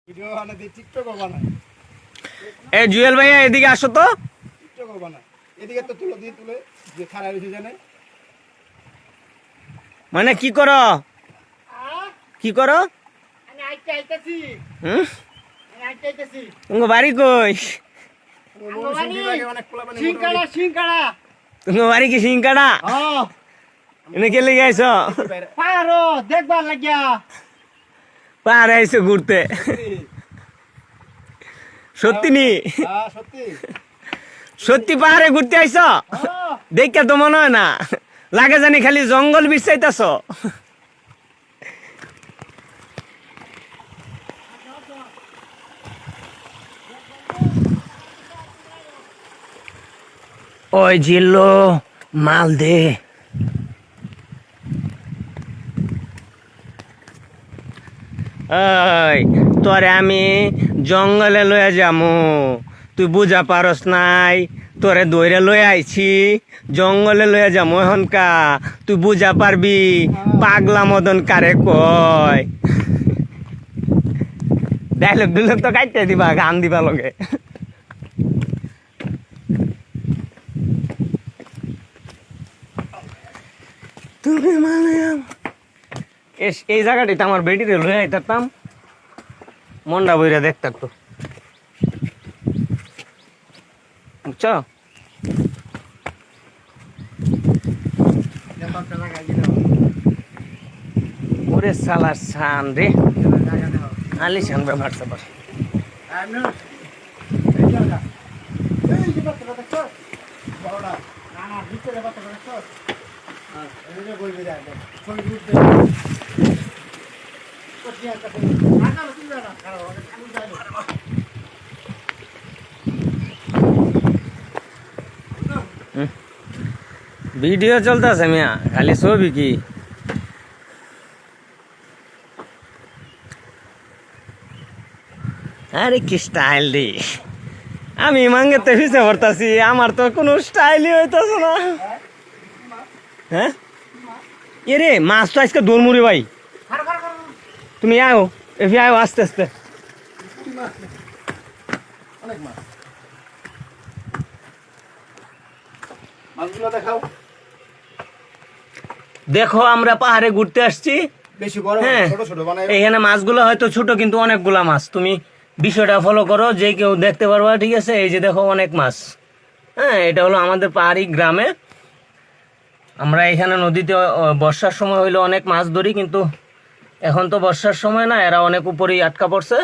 Video বানাতে টিকটকও বানায়। এই জুয়েল ভাইয়া এদিকে আসো তো। টিকটকও বানায়। এদিকে তো তুলে দিয়ে তুলে যে খারাপ হয়েছে জানে। মানে কি করো? কি করো? আমি আইতাছি। হুম? আমি আইতাছি। তোমার বাড়ি কই? সিংকাড়া সিংকাড়া। তোমার বাড়ি কি সিংকাড়া? হ্যাঁ। এনে কে লেগে আইছো? পারো দেখবার লাগিয়া। পাহাড়ে আইছো ঘুরতে। সত্যি নি? হ্যাঁ সত্যি। সত্যি পাহাড়ে ঘুরতে আইছো? হ্যাঁ। দেখে তো মনে হয় না, লাগে জানি খালি জঙ্গল বিছাইতেছ। ওই জিল্লো মাল দে। ওই তোরে আমি জঙ্গলে লয়ে যামু, তুই বুঝা পারস নাই। তোরে দৌড়ে লয়ে আইছি, জঙ্গলে লয়ে যামু এখনকা, তুই বুঝা পারবি পাগলা মদন কারে কয়। ডাইলগ ডুলগ তো কাটতে দিবা, গান দিবা লগে। তুমি মানে এই জায়গাটিতে আমার বেটিরে লয়ে আইতাম, মনটা বইরা দেখতাম তো, বুঝছ? ওরে সালার সান রে, আলিশান ব্যাপার স্যাপার। ভিডিও চলতেছে মিয়া, খালি ছবি কি? আরে কি স্টাইল রে! আমি মাঙ্গেতে ফিসে পড়তাছি, আমার তো কোনো স্টাইলই হইতাছে না। হ্যাঁ এ রে, মাছ তো আজকে দৌড়মুড়ি ভাই। তুমি আয়ো, এফি আয়ো আস্তে আস্তে। অনেক মাছ। মাছগুলো দেখাও। দেখো আমরা পাহাড়ে ঘুরতে আসছি। বেশি বড় হ্যাঁ, ছোট ছোট বানাই। এখানে মাছগুলো হয়তো ছোট কিন্তু অনেকগুলা মাছ। তুমি বিষয়টা ফলো করো, যে কেউ দেখতে পারবা, ঠিক আছে? এই যে দেখো অনেক মাছ। হ্যাঁ, এটা হলো আমাদের পাহাড়ি গ্রামে। আমরা এখানে নদীতে বর্ষার সময় হইলে অনেক মাছ ধরি, কিন্তু এখন তো বর্ষার সময় না, এরা অনেক উপরেই আটকা পড়ছে।